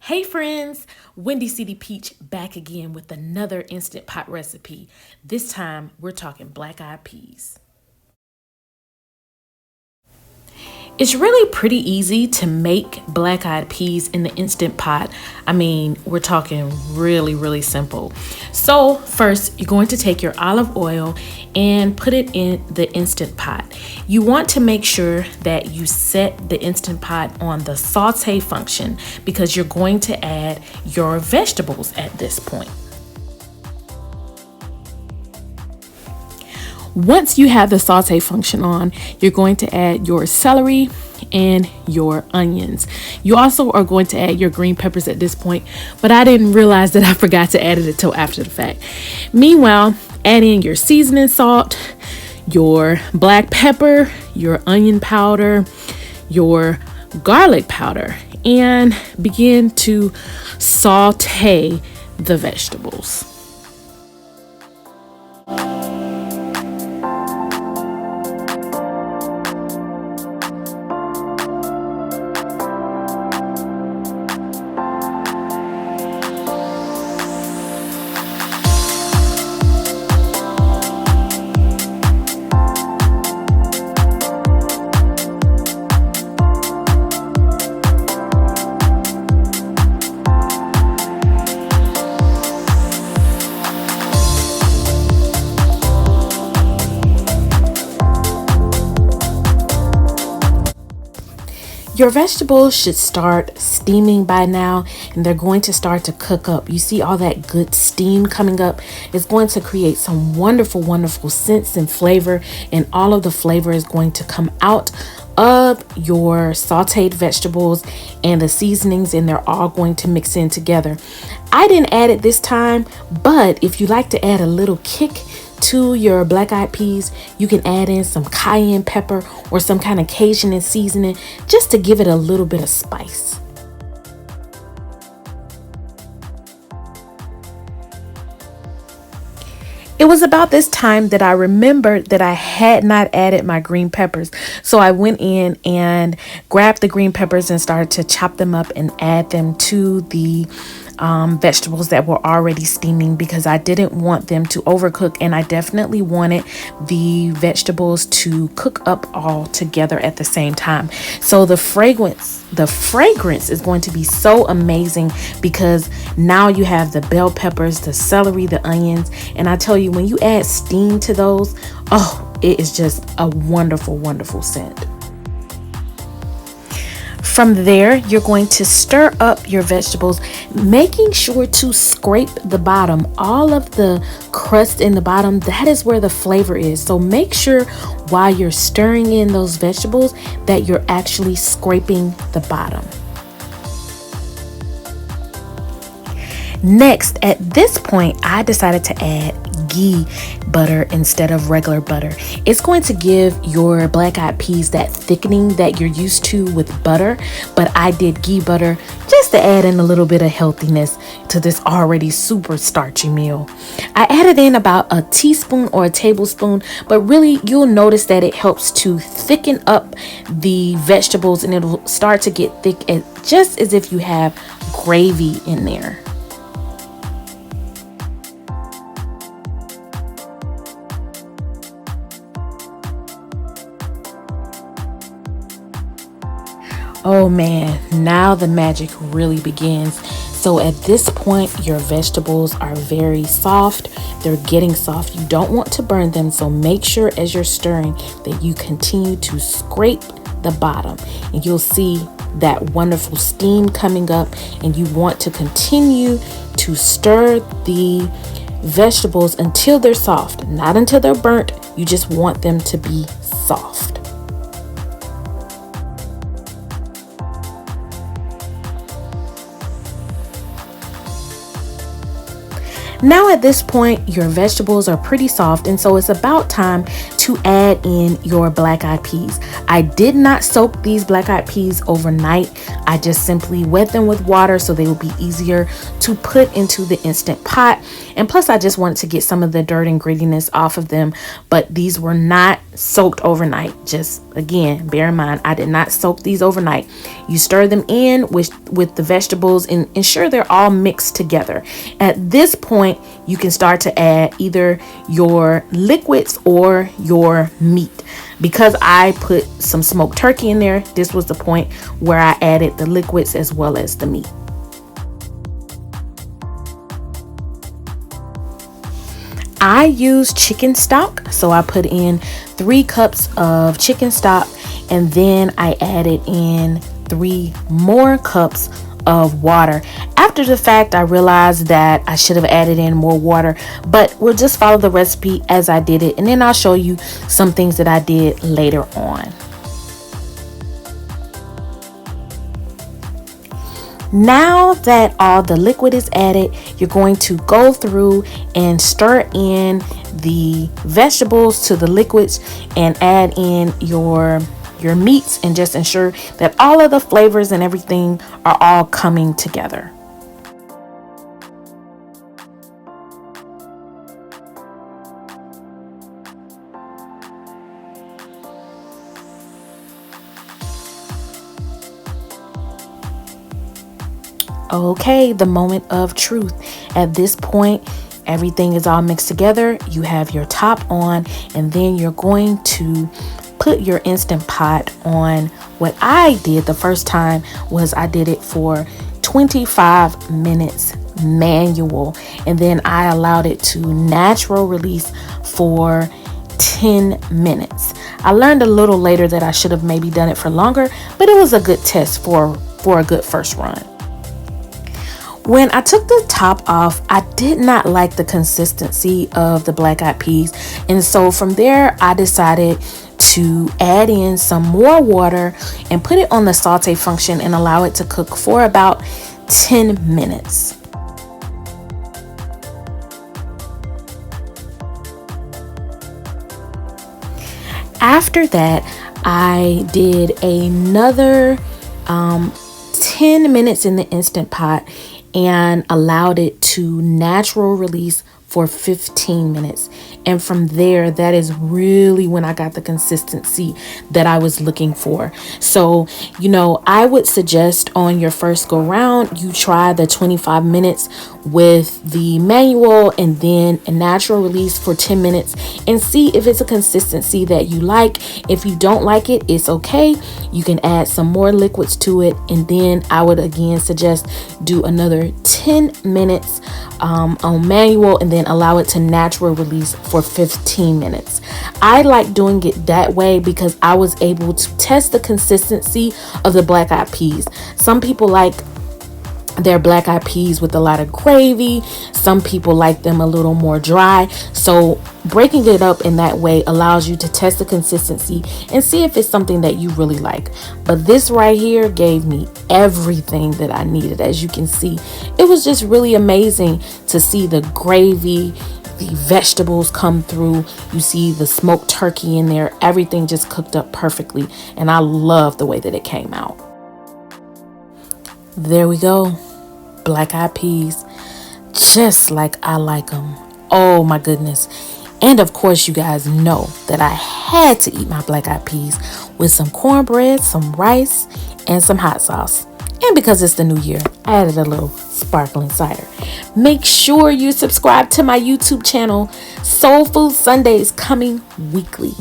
Hey friends, Wendy CD Peach back again with another Instant Pot recipe. This time we're talking black-eyed peas. It's really pretty easy to make black-eyed peas in the Instant Pot. I mean, we're talking really simple. So first, you're going to take your olive oil and put it in the Instant Pot. You want to make sure that you set the Instant Pot on the sauté function because you're going to add your vegetables at this point. Once you have the sauté function on, you're going to add your celery and your onions. You also are going to add your green peppers at this point, but I didn't realize that I forgot to add it until after the fact. Meanwhile, add in your seasoning salt, your black pepper, your onion powder, your garlic powder, and begin to sauté the vegetables. Your vegetables should start steaming by now, and they're going to start to cook up. You see all that good steam coming up? It's going to create some wonderful scents and flavor, and all of the flavor is going to come out of your sauteed vegetables and the seasonings, and they're all going to mix in together. I didn't add it this time, but if you like to add a little kick to your black-eyed peas, you can add in some cayenne pepper or some kind of Cajun seasoning just to give it a little bit of spice. It was about this time that I remembered that I had not added my green peppers. So I went in and grabbed the green peppers and started to chop them up and add them to the vegetables that were already steaming because I didn't want them to overcook, and I definitely wanted the vegetables to cook up all together at the same time. So the fragrance is going to be so amazing because now you have the bell peppers, the celery, the onions, and I tell you, when you add steam to those, oh, it is just a wonderful scent. From there, you're going to stir up your vegetables, making sure to scrape the bottom. All of the crust in the bottom, that is where the flavor is. So make sure while you're stirring in those vegetables that you're actually scraping the bottom. Next, at this point, I decided to add ghee butter instead of regular butter. It's going to give your black-eyed peas that thickening that you're used to with butter, but I did ghee butter just to add in a little bit of healthiness to this already super starchy meal. I added in about a teaspoon or a tablespoon, but really you'll notice that it helps to thicken up the vegetables and it'll start to get thick, just as if you have gravy in there. Oh man, now the magic really begins. So at this point, your vegetables are very soft. They're getting soft. You don't want to burn them, so make sure as you're stirring that you continue to scrape the bottom, and you'll see that wonderful steam coming up, and you want to continue to stir the vegetables until they're soft, not until they're burnt. You just want them to be soft. Now at this point, your vegetables are pretty soft, and so it's about time to add in your black-eyed peas. I did not soak these black-eyed peas overnight. I just simply wet them with water so they will be easier to put into the Instant Pot. And plus, I just wanted to get some of the dirt and grittiness off of them, but these were not soaked overnight. Just again, bear in mind, I did not soak these overnight. You stir them in with the vegetables and ensure they're all mixed together. At this point, you can start to add either your liquids or your meat. Because I put some smoked turkey in there, this was the point where I added the liquids as well as the meat. I use chicken stock, so I put in 3 cups of chicken stock, and then I added in 3 more cups of water. After the fact, I realized that I should have added in more water, but we'll just follow the recipe as I did it, and then I'll show you some things that I did later on. Now that all the liquid is added, you're going to go through and stir in the vegetables to the liquids and add in your meats, and just ensure that all of the flavors and everything are all coming together. Okay, the moment of truth. At this point, everything is all mixed together. You have your top on, and then you're going to put your Instant Pot on. What I did the first time was I did it for 25 minutes manual, and then I allowed it to natural release for 10 minutes. I learned a little later that I should have maybe done it for longer, but it was a good test for a good first run. When I took the top off, I did not like the consistency of the black-eyed peas, and so from there I decided to add in some more water and put it on the saute function and allow it to cook for about 10 minutes. After that, I did another 10 minutes in the Instant Pot and allowed it to natural release for 15 minutes. And from there, that is really when I got the consistency that I was looking for. So, I would suggest on your first go round, you try the 25 minutes with the manual and then a natural release for 10 minutes and see if it's a consistency that you like. If you don't like it, it's okay. You can add some more liquids to it. And then I would again suggest do another 10 minutes on manual and then allow it to natural release for 15 minutes. I like doing it that way because I was able to test the consistency of the black-eyed peas. Some people like their black-eyed peas with a lot of gravy. Some people like them a little more dry. So breaking it up in that way allows you to test the consistency and see if it's something that you really like. But this right here gave me everything that I needed. As you can see, it was just really amazing to see the gravy, the vegetables come through. You see the smoked turkey in there. Everything just cooked up perfectly, and I love the way that it came out. There we go, black-eyed peas, just like I like them. Oh my goodness. And of course, you guys know that I had to eat my black-eyed peas with some cornbread, some rice, and some hot sauce. And because it's the new year, I added a little sparkling cider. Make sure you subscribe to my YouTube channel. Soul Food Sundays coming weekly.